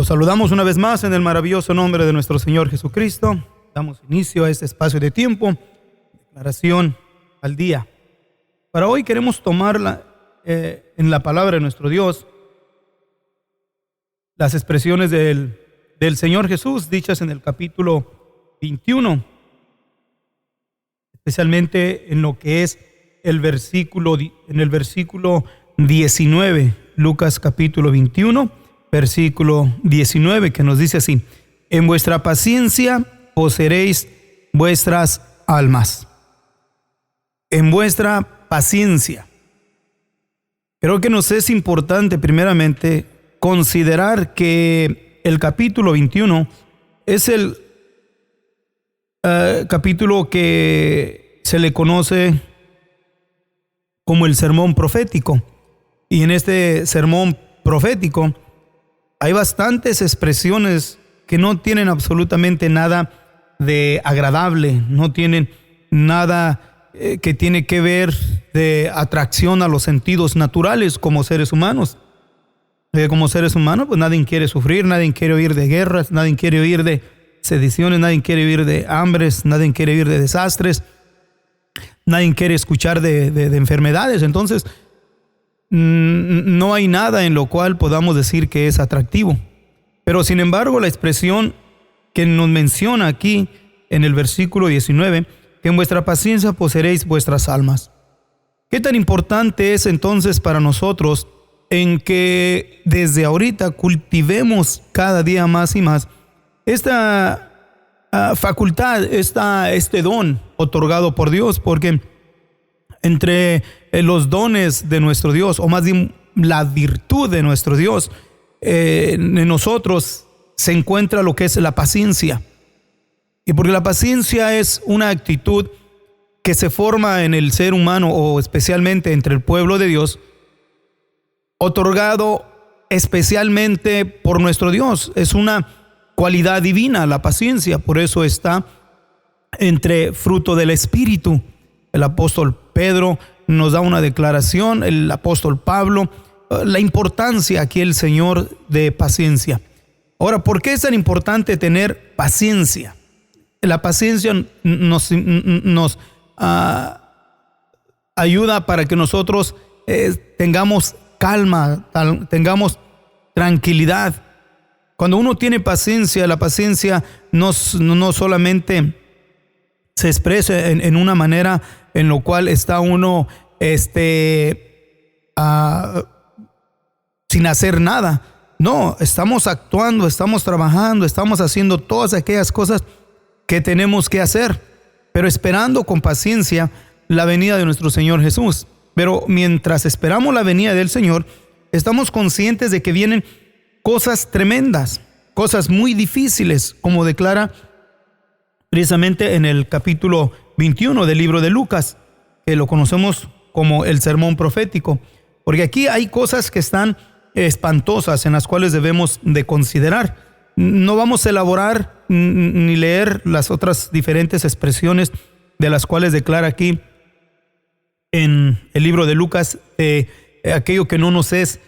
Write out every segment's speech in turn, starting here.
Los saludamos una vez más en el maravilloso nombre de nuestro Señor Jesucristo. Damos inicio a este espacio de tiempo, declaración al día. Para hoy queremos tomar en la palabra de nuestro Dios las expresiones del Señor Jesús dichas en el capítulo 21, especialmente en lo que es en el versículo 19, Lucas capítulo 21, versículo 19, que nos dice así: en vuestra paciencia poseeréis vuestras almas. En vuestra paciencia. Creo que nos es importante primeramente considerar que el capítulo 21 es el capítulo que se le conoce como el sermón profético. Y en este sermón profético hay bastantes expresiones que no tienen absolutamente nada de agradable, no tienen nada que tiene que ver de atracción a los sentidos naturales como seres humanos. Como seres humanos, pues nadie quiere sufrir, nadie quiere oír de guerras, nadie quiere oír de sediciones, nadie quiere oír de hambres, nadie quiere oír de desastres, nadie quiere escuchar de enfermedades. Entonces, no hay nada en lo cual podamos decir que es atractivo. Pero sin embargo, la expresión que nos menciona aquí en el versículo 19, que en vuestra paciencia poseeréis vuestras almas. ¿Qué tan importante es entonces para nosotros en que desde ahorita cultivemos cada día más y más esta facultad, este don otorgado por Dios? Porque entre los dones de nuestro Dios, o más bien la virtud de nuestro Dios, en nosotros se encuentra lo que es la paciencia. Y porque la paciencia es una actitud que se forma en el ser humano, o especialmente entre el pueblo de Dios, otorgado especialmente por nuestro Dios. Es una cualidad divina la paciencia, por eso está entre fruto del Espíritu. El apóstol Pedro nos da una declaración, el apóstol Pablo, la importancia aquí el Señor de paciencia. Ahora, ¿por qué es tan importante tener paciencia? La paciencia nos ayuda para que nosotros tengamos calma, tengamos tranquilidad. Cuando uno tiene paciencia, la paciencia no solamente se expresa en una manera en lo cual está uno sin hacer nada. No, estamos actuando, estamos trabajando, estamos haciendo todas aquellas cosas que tenemos que hacer, pero esperando con paciencia la venida de nuestro Señor Jesús. Pero mientras esperamos la venida del Señor, estamos conscientes de que vienen cosas tremendas, cosas muy difíciles, como declara precisamente en el capítulo 21 del libro de Lucas, que lo conocemos como el sermón profético. Porque aquí hay cosas que están espantosas en las cuales debemos de considerar. No vamos a elaborar ni leer las otras diferentes expresiones de las cuales declara aquí en el libro de Lucas, aquello que no nos es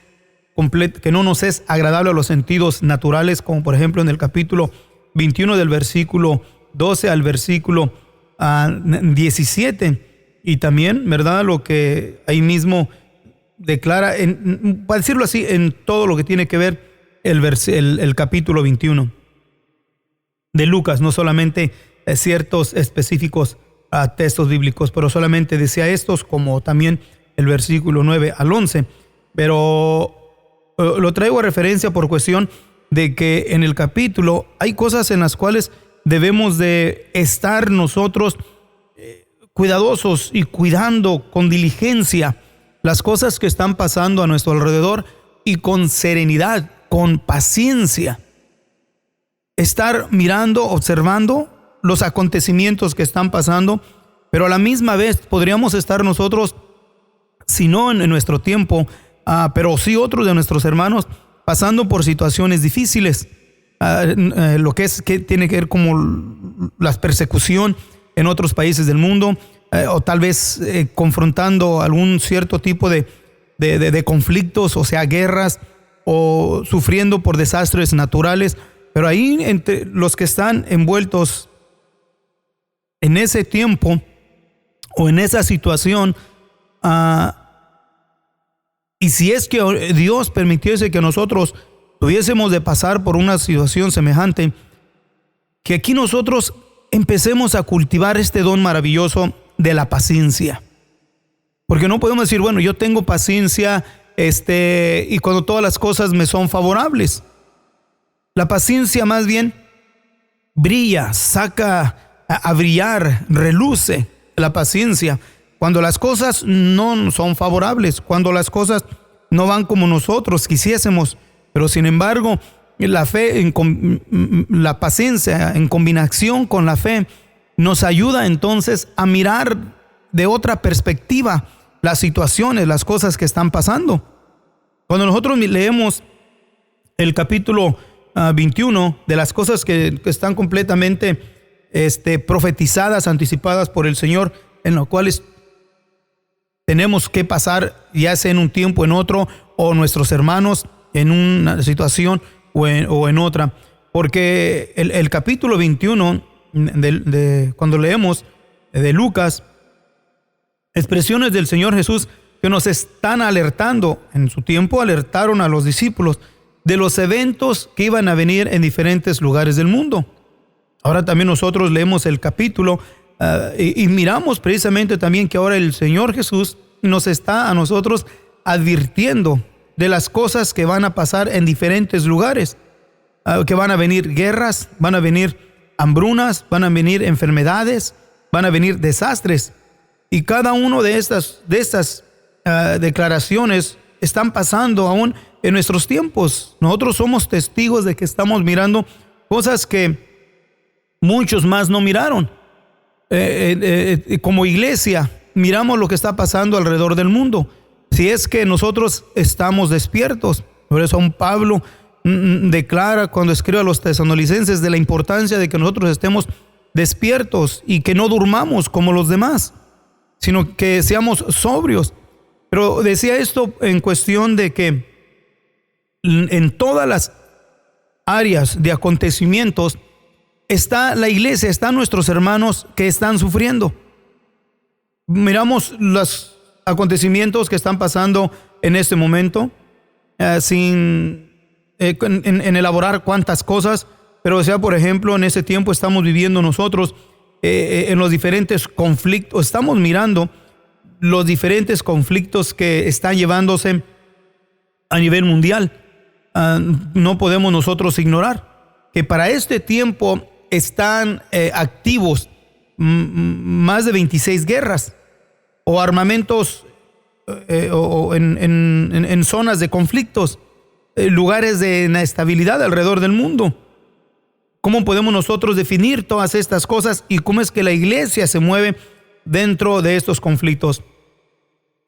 agradable a los sentidos naturales, como por ejemplo en el capítulo 21 del versículo 12 al versículo 17, y también, ¿verdad?, lo que ahí mismo declara, para decirlo así, en todo lo que tiene que ver el capítulo 21 de Lucas, no solamente ciertos específicos textos bíblicos, pero solamente decía estos, como también el versículo 9 al 11. Pero lo traigo a referencia por cuestión de que en el capítulo hay cosas en las cuales debemos de estar nosotros cuidadosos y cuidando con diligencia las cosas que están pasando a nuestro alrededor, y con serenidad, con paciencia, estar mirando, observando los acontecimientos que están pasando, pero a la misma vez podríamos estar nosotros, si no en nuestro tiempo, pero sí otros de nuestros hermanos, pasando por situaciones difíciles, lo que tiene que ver como la persecución en otros países del mundo, o tal vez confrontando algún cierto tipo de conflictos, o sea, guerras, o sufriendo por desastres naturales. Pero ahí entre los que están envueltos en ese tiempo o en esa situación, y si es que Dios permitiese que nosotros tuviésemos de pasar por una situación semejante, que aquí nosotros empecemos a cultivar este don maravilloso de la paciencia. Porque no podemos decir, bueno, yo tengo paciencia y cuando todas las cosas me son favorables. La paciencia más bien brilla, saca a brillar, reluce la paciencia cuando las cosas no son favorables, cuando las cosas no van como nosotros quisiésemos. Pero sin embargo, la fe, la paciencia en combinación con la fe nos ayuda entonces a mirar de otra perspectiva las situaciones, las cosas que están pasando. Cuando nosotros leemos el capítulo 21 de las cosas que están completamente profetizadas, anticipadas por el Señor, en las cuales tenemos que pasar, ya sea en un tiempo, en otro, o nuestros hermanos en una situación o en otra. Porque el capítulo 21, cuando leemos de Lucas, expresiones del Señor Jesús que nos están alertando. En su tiempo alertaron a los discípulos de los eventos que iban a venir en diferentes lugares del mundo. Ahora también nosotros leemos el capítulo y miramos precisamente también que ahora el Señor Jesús nos está a nosotros advirtiendo de las cosas que van a pasar en diferentes lugares, que van a venir guerras, van a venir hambrunas, van a venir enfermedades, van a venir desastres. Y cada uno de estas declaraciones están pasando aún en nuestros tiempos. Nosotros somos testigos de que estamos mirando cosas que muchos más no miraron. Como iglesia, miramos lo que está pasando alrededor del mundo. Si es que nosotros estamos despiertos. Por eso Pablo declara cuando escribe a los tesalonicenses de la importancia de que nosotros estemos despiertos y que no durmamos como los demás, sino que seamos sobrios. Pero decía esto en cuestión de que en todas las áreas de acontecimientos está la iglesia, están nuestros hermanos que están sufriendo. Miramos los acontecimientos que están pasando en este momento, sin elaborar cuántas cosas, pero o sea, por ejemplo, en ese tiempo estamos viviendo nosotros en los diferentes conflictos, estamos mirando los diferentes conflictos que están llevándose a nivel mundial. No podemos nosotros ignorar que para este tiempo están activos más de 26 guerras o armamentos o en zonas de conflictos, lugares de inestabilidad alrededor del mundo. ¿Cómo podemos nosotros definir todas estas cosas y cómo es que la iglesia se mueve dentro de estos conflictos?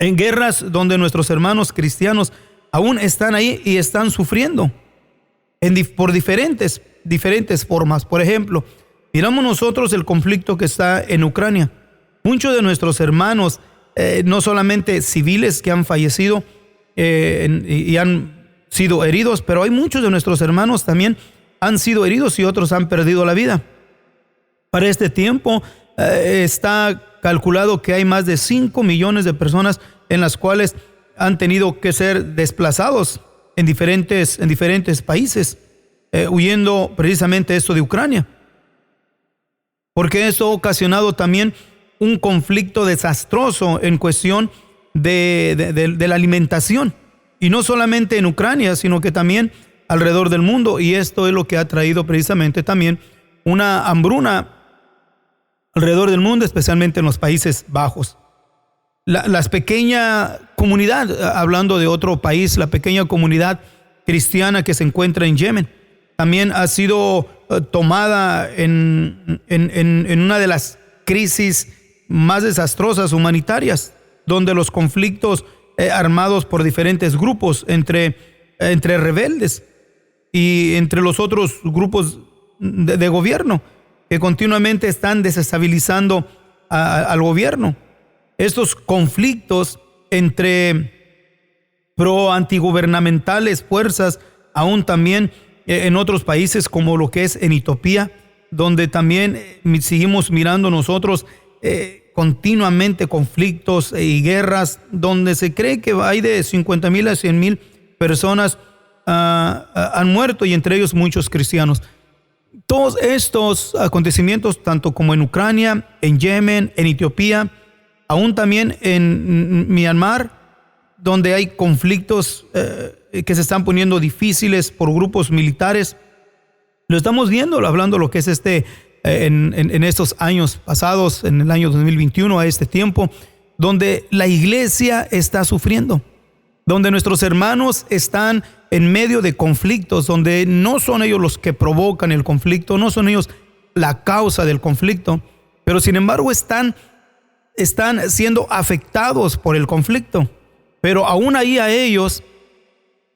En guerras donde nuestros hermanos cristianos aún están ahí y están sufriendo por diferentes formas. Por ejemplo, miramos nosotros el conflicto que está en Ucrania. Muchos de nuestros hermanos, no solamente civiles que han fallecido y han sido heridos, pero hay muchos de nuestros hermanos también han sido heridos y otros han perdido la vida. Para este tiempo está calculado que hay más de 5 millones de personas en las cuales han tenido que ser desplazados en diferentes países, huyendo precisamente esto de Ucrania. Porque esto ha ocasionado también un conflicto desastroso en cuestión de la alimentación. Y no solamente en Ucrania, sino que también alrededor del mundo. Y esto es lo que ha traído precisamente también una hambruna alrededor del mundo, especialmente en los Países Bajos. La pequeña comunidad, hablando de otro país, la pequeña comunidad cristiana que se encuentra en Yemen, también ha sido tomada en una de las crisis más desastrosas humanitarias, donde los conflictos armados por diferentes grupos entre rebeldes y entre los otros grupos de gobierno que continuamente están desestabilizando al gobierno. Estos conflictos entre pro antigubernamentales fuerzas, aún también en otros países como lo que es en Etiopía, donde también seguimos mirando nosotros continuamente conflictos y guerras, donde se cree que hay de 50,000 a 100,000 personas han muerto, y entre ellos muchos cristianos. Todos estos acontecimientos, tanto como en Ucrania, en Yemen, en Etiopía, aún también en Myanmar, donde hay conflictos que se están poniendo difíciles por grupos militares. Lo estamos viendo, hablando lo que es en estos años pasados, en el año 2021 a este tiempo, donde la iglesia está sufriendo, donde nuestros hermanos están en medio de conflictos, donde no son ellos los que provocan el conflicto, no son ellos la causa del conflicto, pero sin embargo están siendo afectados por el conflicto. Pero aún ahí a ellos,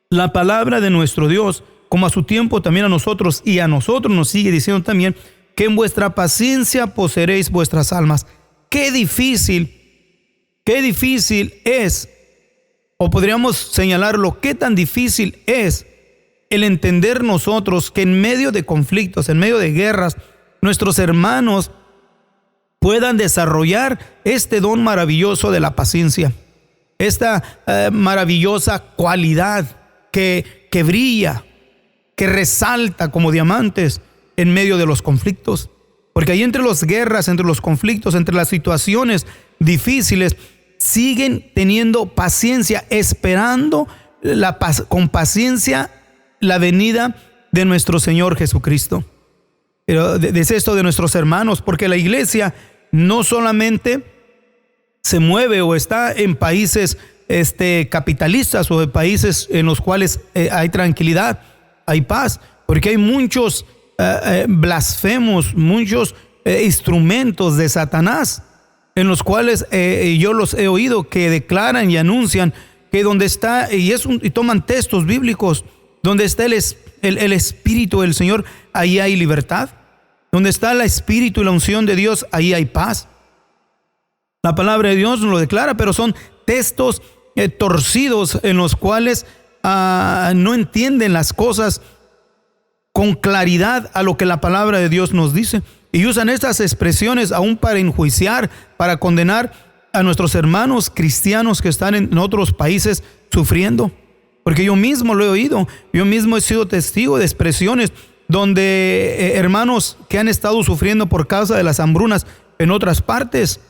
la palabra de nuestro Dios, como a su tiempo también a nosotros, y a nosotros nos sigue diciendo también, que en vuestra paciencia poseeréis vuestras almas. Qué difícil es, o podríamos señalarlo, qué tan difícil es el entender nosotros que en medio de conflictos, en medio de guerras, nuestros hermanos puedan desarrollar este don maravilloso de la paciencia, esta maravillosa cualidad que brilla, que resalta como diamantes en medio de los conflictos. Porque ahí entre las guerras, entre los conflictos, entre las situaciones difíciles, siguen teniendo paciencia, esperando con paciencia la venida de nuestro Señor Jesucristo. Pero es esto de nuestros hermanos, porque la iglesia no solamente se mueve o está en países capitalistas o de países en los cuales hay tranquilidad, hay paz, porque hay muchos blasfemos, muchos instrumentos de Satanás, en los cuales yo los he oído que declaran y anuncian que donde está, y toman textos bíblicos, donde está el Espíritu del Señor, ahí hay libertad. Donde está el Espíritu y la unción de Dios, ahí hay paz. La palabra de Dios nos lo declara, pero son textos torcidos en los cuales no entienden las cosas con claridad a lo que la palabra de Dios nos dice. Y usan estas expresiones aún para enjuiciar, para condenar a nuestros hermanos cristianos que están en otros países sufriendo. Porque yo mismo lo he oído, yo mismo he sido testigo de expresiones donde hermanos que han estado sufriendo por causa de las hambrunas en otras partes.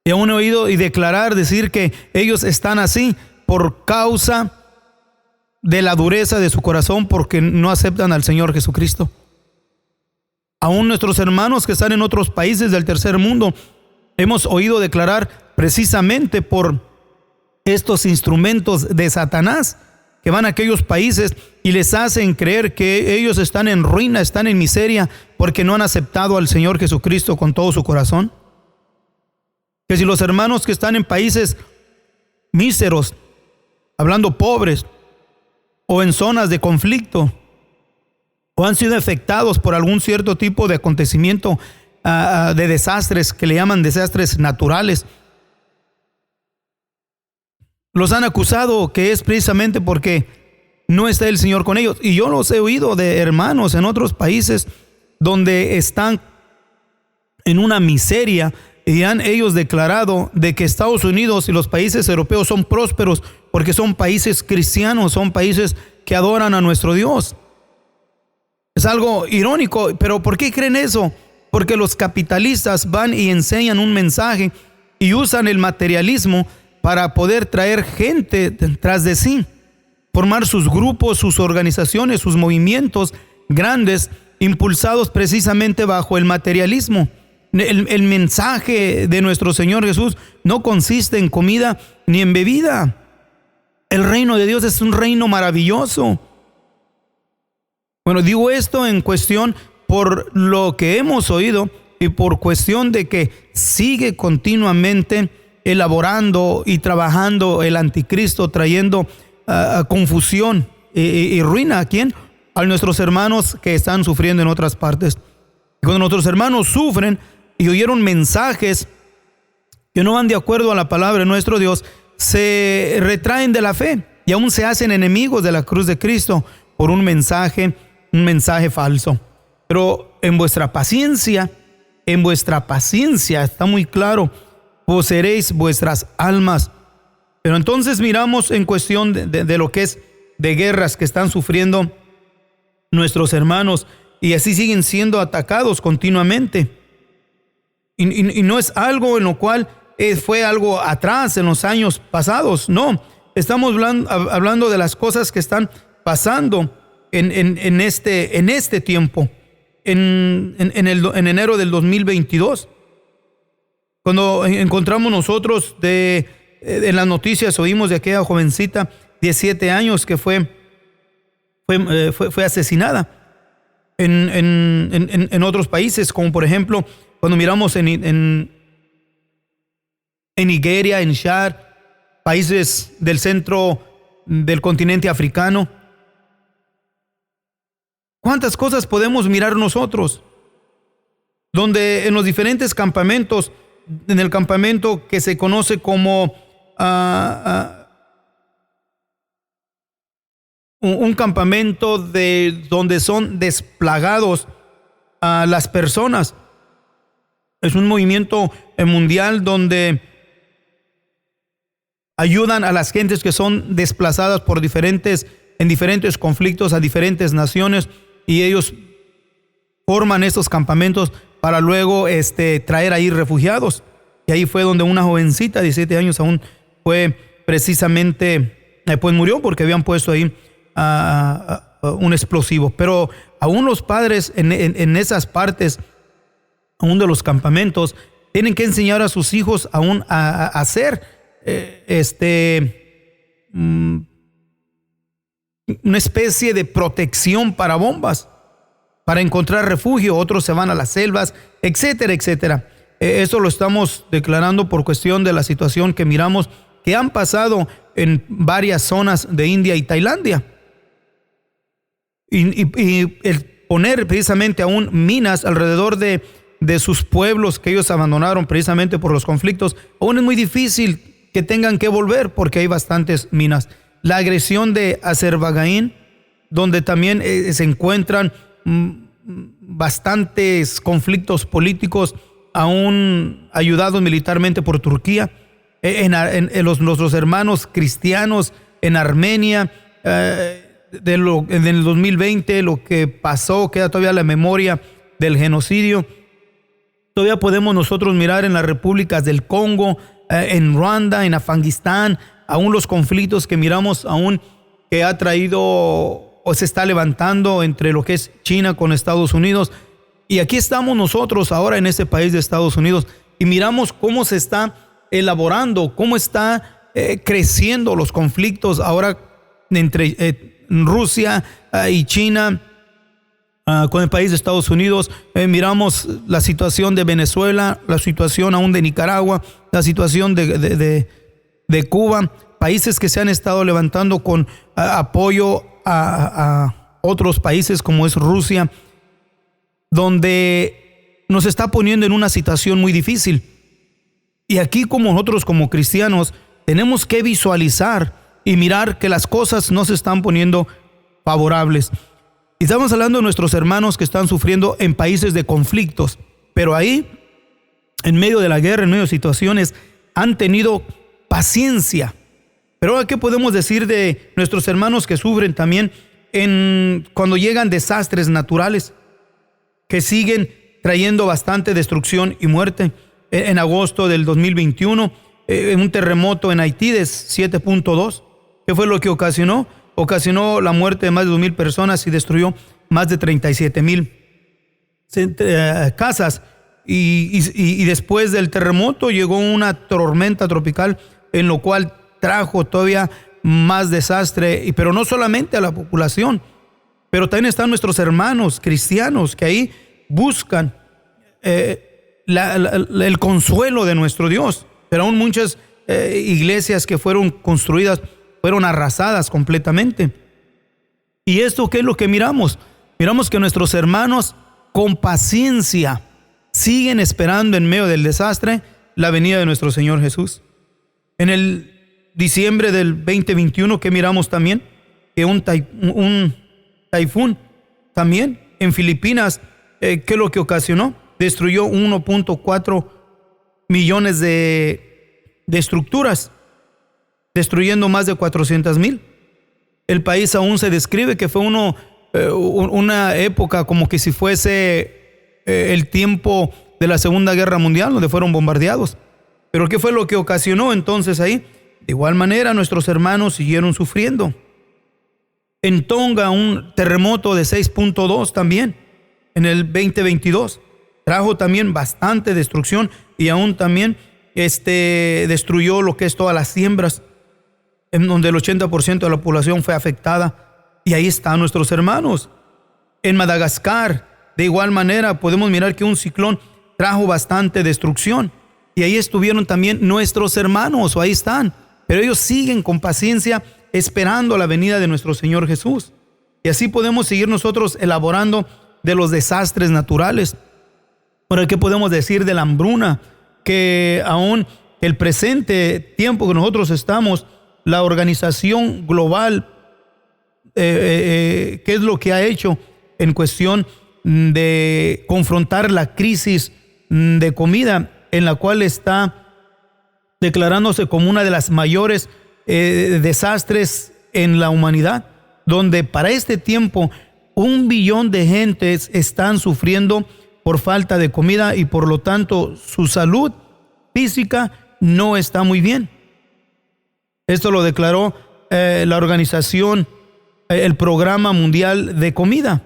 Y aún he oído y decir que ellos están así por causa de la dureza de su corazón, porque no aceptan al Señor Jesucristo. Aún nuestros hermanos que están en otros países del tercer mundo, hemos oído declarar precisamente por estos instrumentos de Satanás, que van a aquellos países y les hacen creer que ellos están en ruina, están en miseria, porque no han aceptado al Señor Jesucristo con todo su corazón. Que si los hermanos que están en países míseros, hablando pobres, o en zonas de conflicto, o han sido afectados por algún cierto tipo de acontecimiento, de desastres, que le llaman desastres naturales, los han acusado que es precisamente porque no está el Señor con ellos. Y yo los he oído de hermanos en otros países donde están en una miseria, y han ellos declarado de que Estados Unidos y los países europeos son prósperos porque son países cristianos, son países que adoran a nuestro Dios. Es algo irónico, pero ¿por qué creen eso? Porque los capitalistas van y enseñan un mensaje y usan el materialismo para poder traer gente tras de sí, formar sus grupos, sus organizaciones, sus movimientos grandes, impulsados precisamente bajo el materialismo. El mensaje de nuestro Señor Jesús no consiste en comida ni en bebida. El reino de Dios es un reino maravilloso. Bueno, digo esto en cuestión por lo que hemos oído y por cuestión de que sigue continuamente elaborando y trabajando el anticristo, trayendo confusión y ruina. ¿A quién? A nuestros hermanos que están sufriendo en otras partes. Y cuando nuestros hermanos sufren y oyeron mensajes que no van de acuerdo a la palabra de nuestro Dios, se retraen de la fe y aún se hacen enemigos de la cruz de Cristo por un mensaje falso. Pero en vuestra paciencia, está muy claro, poseeréis vuestras almas. Pero entonces miramos en cuestión de lo que es de guerras que están sufriendo nuestros hermanos y así siguen siendo atacados continuamente. Y no es algo en lo cual fue algo atrás en los años pasados, no. Estamos hablando de las cosas que están pasando en este tiempo, en enero del 2022. Cuando encontramos nosotros en las noticias, oímos de aquella jovencita, 17 años, que fue asesinada en otros países, como por ejemplo, cuando miramos en Nigeria, en Chad, países del centro del continente africano. ¿Cuántas cosas podemos mirar nosotros? Donde en los diferentes campamentos, en el campamento que se conoce como un campamento donde son desplagados a las personas. Es un movimiento mundial donde ayudan a las gentes que son desplazadas en diferentes conflictos a diferentes naciones, y ellos forman estos campamentos para luego traer ahí refugiados. Y ahí fue donde una jovencita de 17 años aún fue precisamente, pues murió porque habían puesto ahí un explosivo. Pero aún los padres en esas partes, aún de los campamentos, tienen que enseñar a sus hijos aún a hacer una especie de protección para bombas, para encontrar refugio. Otros se van a las selvas, etcétera, etcétera. Eso lo estamos declarando por cuestión de la situación que miramos que han pasado en varias zonas de India y Tailandia. Y el poner precisamente aún minas alrededor de sus pueblos que ellos abandonaron precisamente por los conflictos, aún es muy difícil que tengan que volver porque hay bastantes minas. La agresión de Azerbaiyán, donde también se encuentran bastantes conflictos políticos, aún ayudados militarmente por Turquía. Los hermanos cristianos en Armenia, en el 2020, lo que pasó, queda todavía la memoria del genocidio. Todavía podemos nosotros mirar en las repúblicas del Congo, en Ruanda, en Afganistán, aún los conflictos que miramos aún que ha traído o se está levantando entre lo que es China con Estados Unidos. Y aquí estamos nosotros ahora en ese país de Estados Unidos y miramos cómo se está elaborando, cómo está creciendo los conflictos ahora entre Rusia y China con el país de Estados Unidos. Miramos la situación de Venezuela, la situación aún de Nicaragua, la situación de Cuba, países que se han estado levantando con apoyo a otros países como es Rusia, donde nos está poniendo en una situación muy difícil. Y aquí, como nosotros como cristianos, tenemos que visualizar y mirar que las cosas no se están poniendo favorables. Y estamos hablando de nuestros hermanos que están sufriendo en países de conflictos, pero ahí, en medio de la guerra, en medio de situaciones, han tenido paciencia. Pero ahora, ¿qué podemos decir de nuestros hermanos que sufren también cuando llegan desastres naturales que siguen trayendo bastante destrucción y muerte? En agosto del 2021, un terremoto en Haití de 7.2. ¿Qué fue lo que ocasionó? Ocasionó la muerte de más de 2,000 personas y destruyó más de 37,000 casas. Y después del terremoto llegó una tormenta tropical, en lo cual trajo todavía más desastre, pero no solamente a la población, pero también están nuestros hermanos cristianos que ahí buscan el consuelo de nuestro Dios. Pero aún muchas iglesias que fueron construidas fueron arrasadas completamente. ¿Y esto qué es lo que miramos? Miramos que nuestros hermanos con paciencia siguen esperando en medio del desastre la venida de nuestro Señor Jesús. En el diciembre del 2021, que miramos también que un taifún también en Filipinas, ¿qué es lo que ocasionó? Destruyó 1.4 millones de estructuras, destruyendo más de 400,000. El país aún se describe que fue una época como que si fuese el tiempo de la Segunda Guerra Mundial, donde fueron bombardeados. Pero ¿qué fue lo que ocasionó entonces ahí? De igual manera, nuestros hermanos siguieron sufriendo. En Tonga, un terremoto de 6.2 también, en el 2022, trajo también bastante destrucción y aún también destruyó lo que es todas las siembras, en donde el 80% de la población fue afectada. Y ahí están nuestros hermanos. En Madagascar, de igual manera, podemos mirar que un ciclón trajo bastante destrucción. Y ahí estuvieron también nuestros hermanos, o ahí están. Pero ellos siguen con paciencia esperando la venida de nuestro Señor Jesús. Y así podemos seguir nosotros elaborando de los desastres naturales. Ahora, ¿qué podemos decir de la hambruna? Que aún el presente tiempo que nosotros estamos, la organización global, ¿qué es lo que ha hecho en cuestión de confrontar la crisis de comida, en la cual está declarándose como una de las mayores desastres en la humanidad, donde para este tiempo 1 billón de gentes están sufriendo por falta de comida y por lo tanto su salud física no está muy bien? Esto lo declaró la organización, el Programa Mundial de Comida.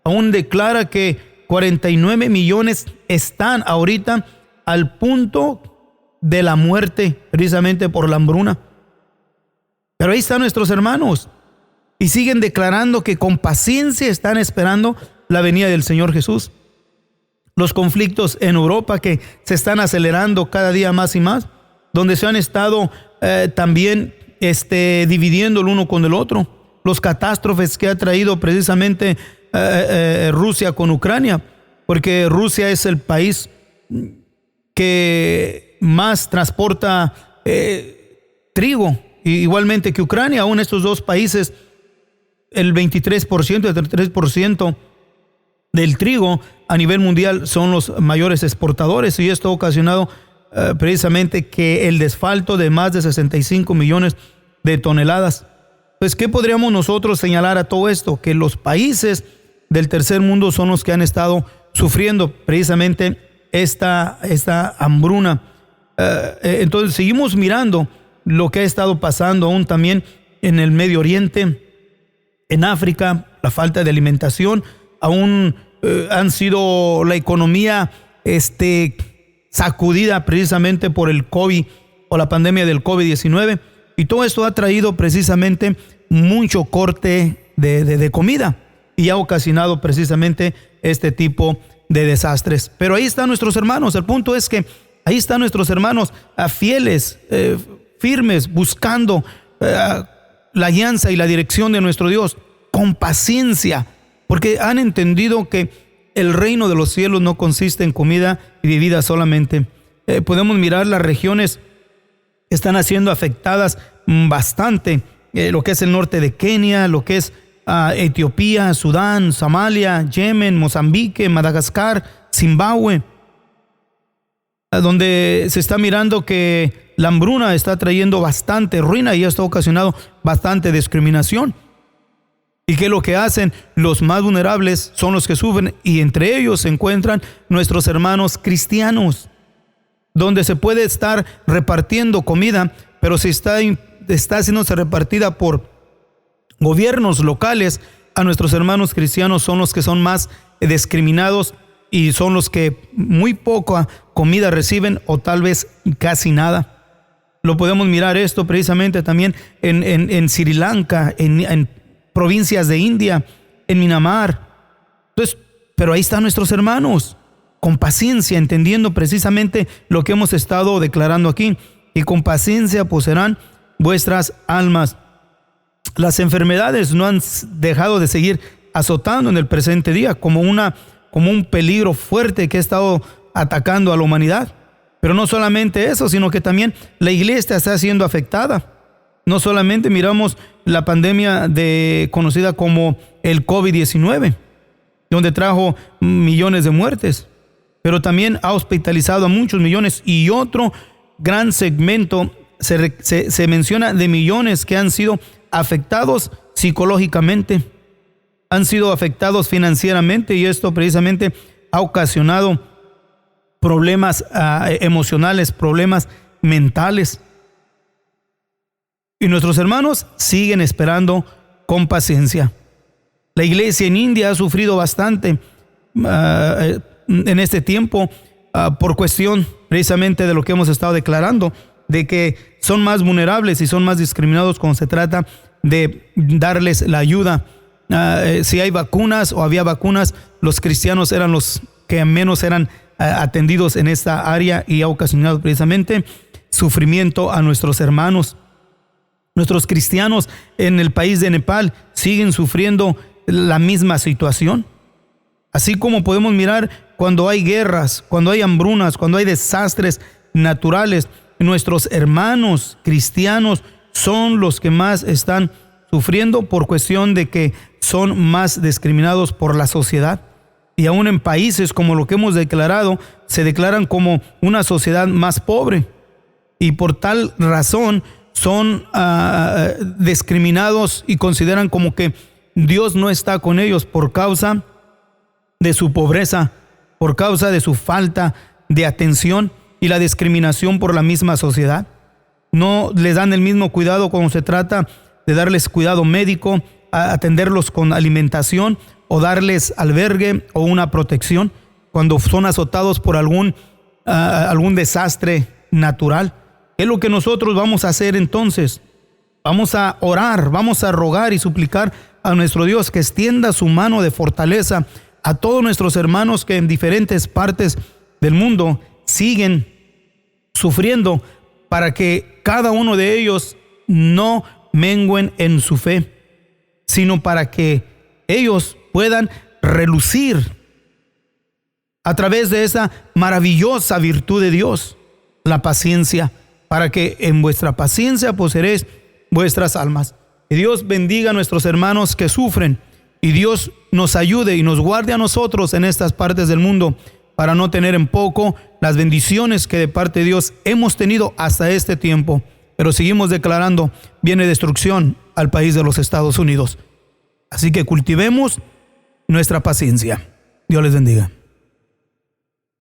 Aún declara que 49 millones están ahorita al punto de la muerte, precisamente por la hambruna. Pero ahí están nuestros hermanos y siguen declarando que con paciencia están esperando la venida del Señor Jesús. Los conflictos en Europa que se están acelerando cada día más y más, donde se han estado también dividiendo el uno con el otro. Los catástrofes que ha traído precisamente Rusia con Ucrania, porque Rusia es el país que más transporta trigo, igualmente que Ucrania. Aún estos dos países, el 23%, el 33% del trigo a nivel mundial son los mayores exportadores, y esto ha ocasionado precisamente que el desfalto de más de 65 millones de toneladas. Pues, ¿qué podríamos nosotros señalar a todo esto? Que los países del tercer mundo son los que han estado sufriendo precisamente esta hambruna. Entonces seguimos mirando lo que ha estado pasando aún también en el Medio Oriente, en África, la falta de alimentación, aún han sido la economía sacudida precisamente por el COVID o la pandemia del COVID-19, y todo esto ha traído precisamente mucho corte de comida y ha ocasionado precisamente este tipo de desastres. Pero ahí están nuestros hermanos. El punto es que ahí están nuestros hermanos fieles, firmes, buscando la guianza y la dirección de nuestro Dios con paciencia, porque han entendido que el reino de los cielos no consiste en comida y bebida solamente. Podemos mirar las regiones que están siendo afectadas bastante, lo que es el norte de Kenia, lo que es Etiopía, Sudán, Somalia, Yemen, Mozambique, Madagascar, Zimbabue, donde se está mirando que la hambruna está trayendo bastante ruina y esto ha ocasionado bastante discriminación. ¿Y qué es lo que hacen? Los más vulnerables son los que sufren, y entre ellos se encuentran nuestros hermanos cristianos, donde se puede estar repartiendo comida, pero si está haciéndose repartida por gobiernos locales, a nuestros hermanos cristianos son los que son más discriminados y son los que muy poca comida reciben, o tal vez casi nada. Lo podemos mirar esto precisamente también en Sri Lanka, en provincias de India, en Myanmar. Entonces, pero ahí están nuestros hermanos, con paciencia, entendiendo precisamente lo que hemos estado declarando aquí, y con paciencia poseerán vuestras almas. Las enfermedades no han dejado de seguir azotando en el presente día como un peligro fuerte que ha estado atacando a la humanidad. Pero no solamente eso, sino que también la iglesia está siendo afectada. No solamente miramos la pandemia conocida como el COVID-19, donde trajo millones de muertes, pero también ha hospitalizado a muchos millones, y otro gran segmento se menciona de millones que han sido afectados psicológicamente, han sido afectados financieramente, y esto precisamente ha ocasionado problemas emocionales, problemas mentales. Y nuestros hermanos siguen esperando con paciencia. La iglesia en India ha sufrido bastante en este tiempo por cuestión precisamente de lo que hemos estado declarando, de que son más vulnerables y son más discriminados cuando se trata de darles la ayuda. Si hay vacunas o había vacunas, los cristianos eran los que menos eran atendidos en esta área, y ha ocasionado precisamente sufrimiento a nuestros hermanos. Nuestros cristianos en el país de Nepal siguen sufriendo la misma situación. Así como podemos mirar cuando hay guerras, cuando hay hambrunas, cuando hay desastres naturales, nuestros hermanos cristianos son los que más están sufriendo por cuestión de que son más discriminados por la sociedad. Y aún en países como lo que hemos declarado, se declaran como una sociedad más pobre, y por tal razón son discriminados y consideran como que Dios no está con ellos por causa de su pobreza, por causa de su falta de atención y la discriminación por la misma sociedad. No les dan el mismo cuidado cuando se trata de darles cuidado médico, atenderlos con alimentación o darles albergue o una protección cuando son azotados por algún desastre natural. ¿Qué es lo que nosotros vamos a hacer entonces? Vamos a orar, vamos a rogar y suplicar a nuestro Dios que extienda su mano de fortaleza a todos nuestros hermanos que en diferentes partes del mundo siguen sufriendo, para que cada uno de ellos no mengüen en su fe, sino para que ellos puedan relucir a través de esa maravillosa virtud de Dios, la paciencia, para que en vuestra paciencia poseeréis vuestras almas. Que Dios bendiga a nuestros hermanos que sufren, y Dios nos ayude y nos guarde a nosotros en estas partes del mundo, para no tener en poco las bendiciones que de parte de Dios hemos tenido hasta este tiempo. Pero seguimos declarando, viene destrucción al país de los Estados Unidos. Así que cultivemos nuestra paciencia. Dios les bendiga.